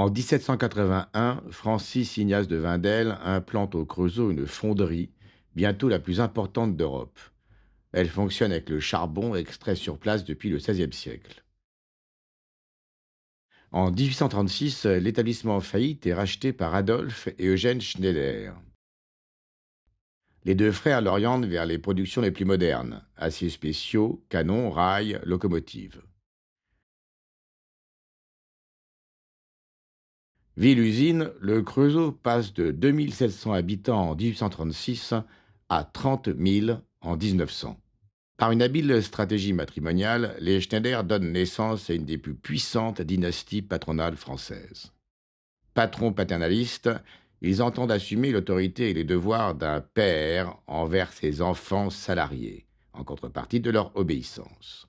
En 1781, Francis Ignace de Wendel implante au Creusot une fonderie, bientôt la plus importante d'Europe. Elle fonctionne avec le charbon extrait sur place depuis le XVIe siècle. En 1836, l'établissement en faillite est racheté par Adolphe et Eugène Schneider. Les deux frères l'orientent vers les productions les plus modernes, aciers spéciaux, canons, rails, locomotives. Ville-usine, le Creusot passe de 2700 habitants en 1836 à 30 000 en 1900. Par une habile stratégie matrimoniale, les Schneider donnent naissance à une des plus puissantes dynasties patronales françaises. Patrons paternalistes, ils entendent assumer l'autorité et les devoirs d'un père envers ses enfants salariés, en contrepartie de leur obéissance.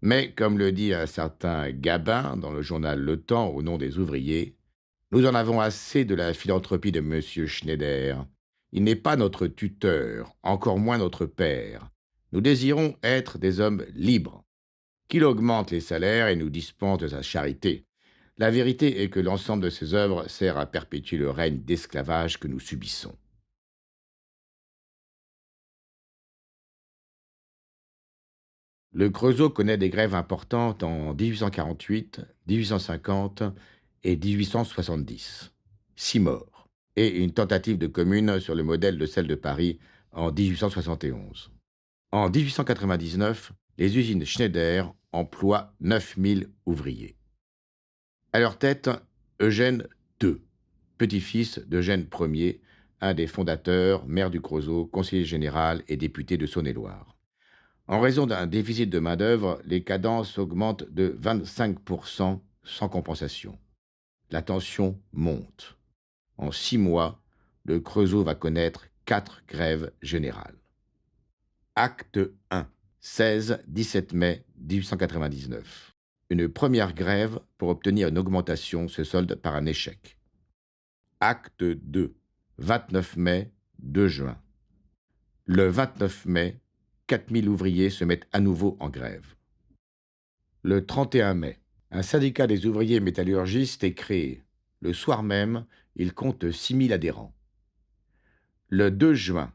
Mais, comme le dit un certain Gabin dans le journal Le Temps au nom des ouvriers, nous en avons assez de la philanthropie de M. Schneider. Il n'est pas notre tuteur, encore moins notre père. Nous désirons être des hommes libres, qu'il augmente les salaires et nous dispense de sa charité. La vérité est que l'ensemble de ses œuvres sert à perpétuer le règne d'esclavage que nous subissons. Le Creusot connaît des grèves importantes en 1848, 1850 et 1870. 6 morts. Et une tentative de commune sur le modèle de celle de Paris en 1871. En 1899, les usines Schneider emploient 9000 ouvriers. À leur tête, Eugène II, petit-fils d'Eugène Ier, un des fondateurs, maire du Creusot, conseiller général et député de Saône-et-Loire. En raison d'un déficit de main-d'œuvre, les cadences augmentent de 25% sans compensation. La tension monte. En 6 mois, le Creusot va connaître 4 grèves générales. Acte 1, 16-17 mai 1899. Une première grève pour obtenir une augmentation se solde par un échec. Acte 2, 29 mai, 2 juin. Le 29 mai, 4000 ouvriers se mettent à nouveau en grève. Le 31 mai, un syndicat des ouvriers métallurgistes est créé. Le soir même, il compte 6000 adhérents. Le 2 juin,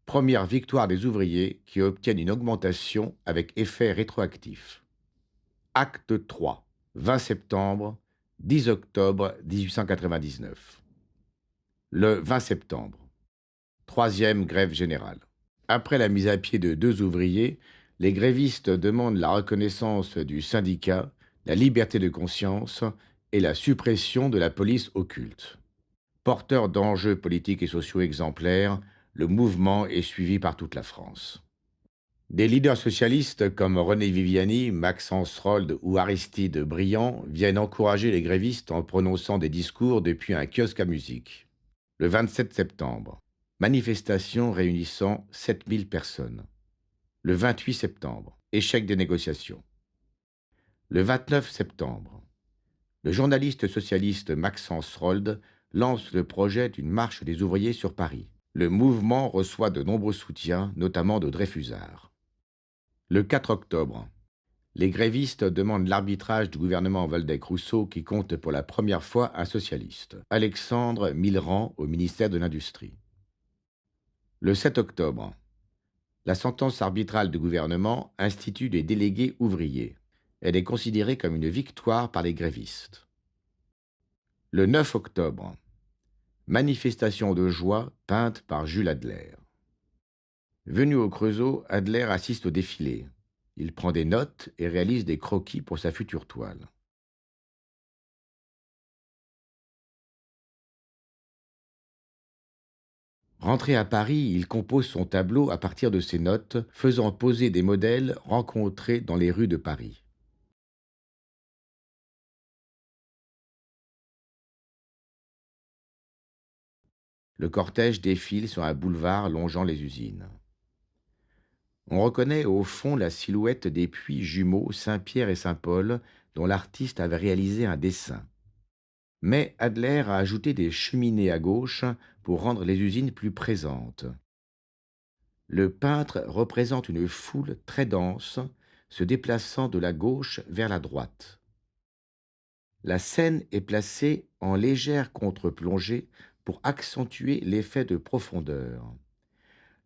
première victoire des ouvriers qui obtiennent une augmentation avec effet rétroactif. Acte 3, 20 septembre, 10 octobre 1899. Le 20 septembre, troisième grève générale. Après la mise à pied de 2 ouvriers, les grévistes demandent la reconnaissance du syndicat, la liberté de conscience et la suppression de la police occulte. Porteur d'enjeux politiques et sociaux exemplaires, le mouvement est suivi par toute la France. Des leaders socialistes comme René Viviani, Maxence Rold ou Aristide Briand viennent encourager les grévistes en prononçant des discours depuis un kiosque à musique. Le 27 septembre, manifestation réunissant 7000 personnes. Le 28 septembre, échec des négociations. Le 29 septembre, le journaliste socialiste Maxence Rold lance le projet d'une marche des ouvriers sur Paris. Le mouvement reçoit de nombreux soutiens, notamment de Dreyfusard. Le 4 octobre, les grévistes demandent l'arbitrage du gouvernement Waldeck-Rousseau qui compte pour la première fois un socialiste, Alexandre Millerand au ministère de l'Industrie. Le 7 octobre, la sentence arbitrale du gouvernement institue des délégués ouvriers. Elle est considérée comme une victoire par les grévistes. Le 9 octobre, manifestation de joie peinte par Jules Adler. Venu au Creusot, Adler assiste au défilé. Il prend des notes et réalise des croquis pour sa future toile. Rentré à Paris, il compose son tableau à partir de ses notes, faisant poser des modèles rencontrés dans les rues de Paris. Le cortège défile sur un boulevard longeant les usines. On reconnaît au fond la silhouette des puits jumeaux Saint-Pierre et Saint-Paul dont l'artiste avait réalisé un dessin. Mais Adler a ajouté des cheminées à gauche pour rendre les usines plus présentes. Le peintre représente une foule très dense se déplaçant de la gauche vers la droite. La scène est placée en légère contre-plongée pour accentuer l'effet de profondeur.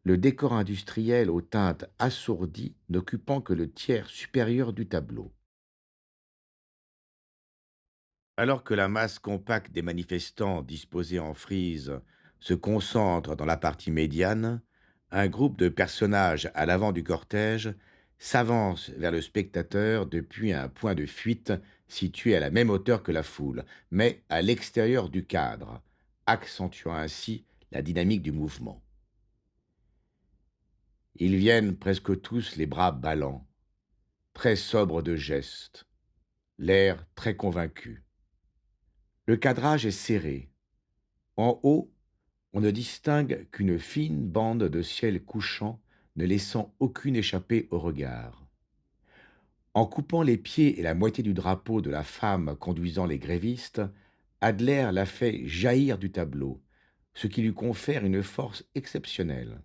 Le décor industriel aux teintes assourdies n'occupant que le tiers supérieur du tableau. Alors que la masse compacte des manifestants disposés en frise se concentre dans la partie médiane, un groupe de personnages à l'avant du cortège s'avance vers le spectateur depuis un point de fuite situé à la même hauteur que la foule, mais à l'extérieur du cadre, accentuant ainsi la dynamique du mouvement. Ils viennent presque tous les bras ballants, très sobres de gestes, l'air très convaincu. Le cadrage est serré. En haut, on ne distingue qu'une fine bande de ciel couchant, ne laissant aucune échappée au regard. En coupant les pieds et la moitié du drapeau de la femme conduisant les grévistes, Adler la fait jaillir du tableau, ce qui lui confère une force exceptionnelle.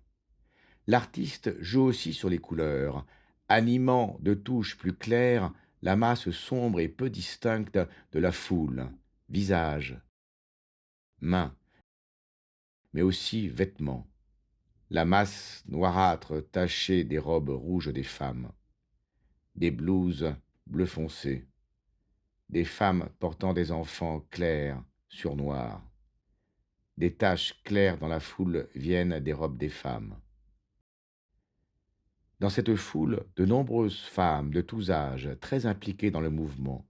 L'artiste joue aussi sur les couleurs, animant de touches plus claires la masse sombre et peu distincte de la foule, visage, mains, mais aussi vêtements. La masse noirâtre tachée des robes rouges des femmes, des blouses bleu foncé, des femmes portant des enfants clairs sur noir. Des taches claires dans la foule viennent des robes des femmes. Dans cette foule, de nombreuses femmes de tous âges, très impliquées dans le mouvement.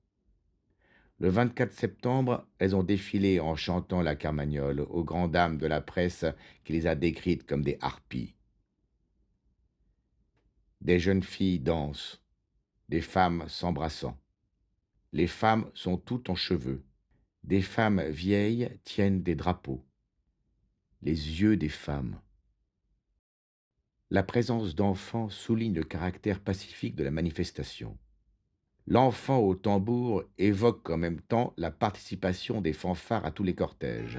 Le 24 septembre, elles ont défilé en chantant la carmagnole aux grandes dames de la presse qui les a décrites comme des harpies. Des jeunes filles dansent, des femmes s'embrassant. Les femmes sont toutes en cheveux. Des femmes vieilles tiennent des drapeaux. Les yeux des femmes. La présence d'enfants souligne le caractère pacifique de la manifestation. L'enfant au tambour évoque en même temps la participation des fanfares à tous les cortèges.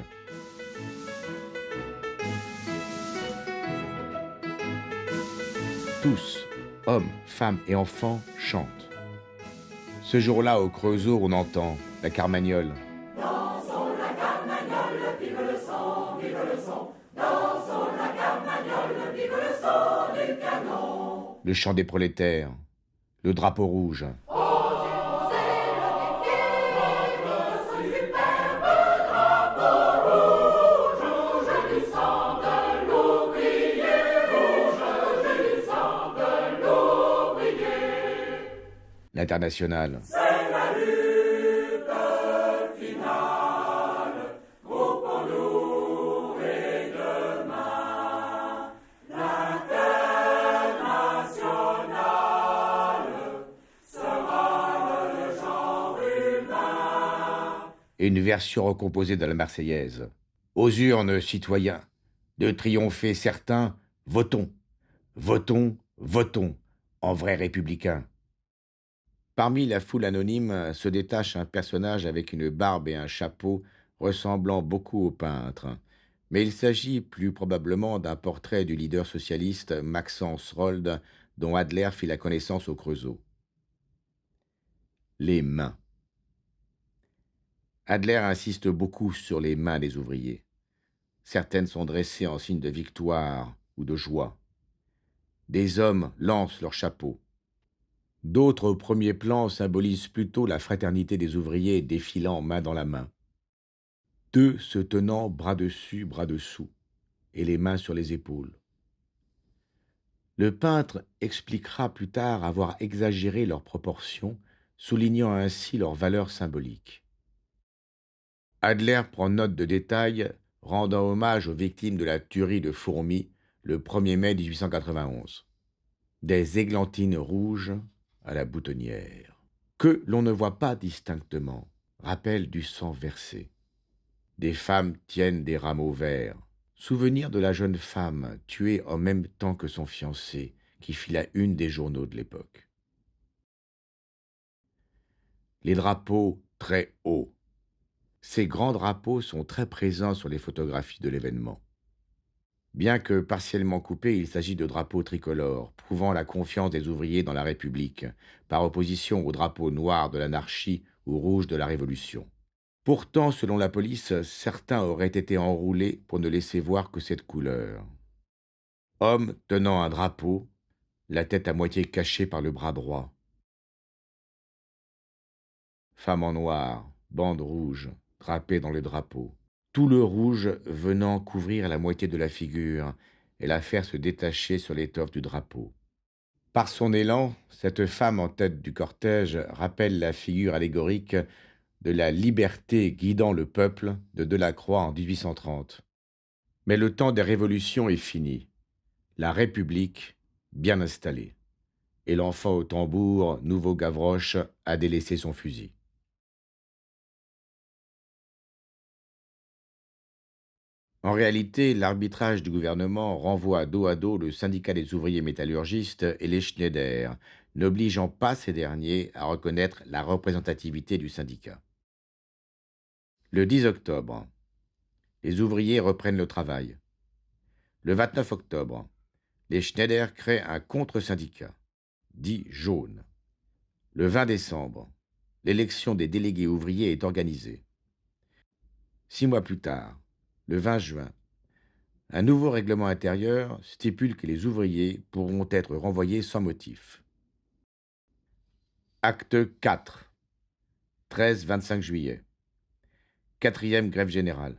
Tous, hommes, femmes et enfants, chantent. Ce jour-là, au Creusot, on entend la carmagnole. Dansons la carmagnole, vive le son, vive le son. Dansons la carmagnole, vive le son du canon. Le chant des prolétaires, le drapeau rouge. L'international. C'est la lutte finale, groupons-nous et demain, l'international sera le genre humain. Et une version recomposée de la Marseillaise. Aux urnes, citoyens, de triompher certains, votons, votons, votons, en vrais républicains. Parmi la foule anonyme se détache un personnage avec une barbe et un chapeau ressemblant beaucoup au peintre. Mais il s'agit plus probablement d'un portrait du leader socialiste Maxence Rold, dont Adler fit la connaissance au Creusot. Les mains. Adler insiste beaucoup sur les mains des ouvriers. Certaines sont dressées en signe de victoire ou de joie. Des hommes lancent leurs chapeaux. D'autres, au premier plan, symbolisent plutôt la fraternité des ouvriers défilant main dans la main. Deux se tenant bras dessus, bras dessous, et les mains sur les épaules. Le peintre expliquera plus tard avoir exagéré leurs proportions, soulignant ainsi leur valeur symbolique. Adler prend note de détails, rendant hommage aux victimes de la tuerie de Fourmi le 1er mai 1891. Des églantines rouges à la boutonnière, que l'on ne voit pas distinctement, rappel du sang versé. Des femmes tiennent des rameaux verts, souvenir de la jeune femme tuée en même temps que son fiancé, qui fit la une des journaux de l'époque. Les drapeaux très hauts. Ces grands drapeaux sont très présents sur les photographies de l'événement. Bien que partiellement coupés, il s'agit de drapeaux tricolores, prouvant la confiance des ouvriers dans la République, par opposition aux drapeaux noirs de l'anarchie ou rouge de la Révolution. Pourtant, selon la police, certains auraient été enroulés pour ne laisser voir que cette couleur. Homme tenant un drapeau, la tête à moitié cachée par le bras droit. Femme en noir, bande rouge, drapée dans le drapeau. Tout le rouge venant couvrir la moitié de la figure et la faire se détacher sur l'étoffe du drapeau. Par son élan, cette femme en tête du cortège rappelle la figure allégorique de la liberté guidant le peuple de Delacroix en 1830. Mais le temps des révolutions est fini. La République, bien installée. Et l'enfant au tambour, nouveau Gavroche, a délaissé son fusil. En réalité, l'arbitrage du gouvernement renvoie dos à dos le syndicat des ouvriers métallurgistes et les Schneider, n'obligeant pas ces derniers à reconnaître la représentativité du syndicat. Le 10 octobre, les ouvriers reprennent le travail. Le 29 octobre, les Schneider créent un contre-syndicat, dit jaune. Le 20 décembre, l'élection des délégués ouvriers est organisée. 6 mois plus tard, le 20 juin, un nouveau règlement intérieur stipule que les ouvriers pourront être renvoyés sans motif. Acte 4, 13-25 juillet. Quatrième grève générale.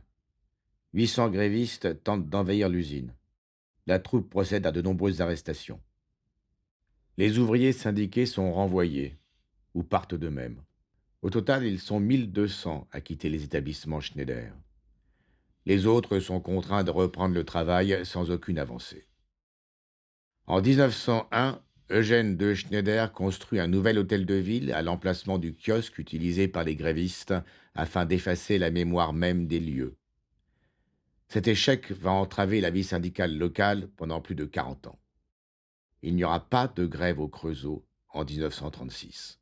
800 grévistes tentent d'envahir l'usine. La troupe procède à de nombreuses arrestations. Les ouvriers syndiqués sont renvoyés ou partent d'eux-mêmes. Au total, ils sont 1200 à quitter les établissements Schneider. Les autres sont contraints de reprendre le travail sans aucune avancée. En 1901, Eugène de Schneider construit un nouvel hôtel de ville à l'emplacement du kiosque utilisé par les grévistes afin d'effacer la mémoire même des lieux. Cet échec va entraver la vie syndicale locale pendant plus de 40 ans. Il n'y aura pas de grève au Creusot en 1936.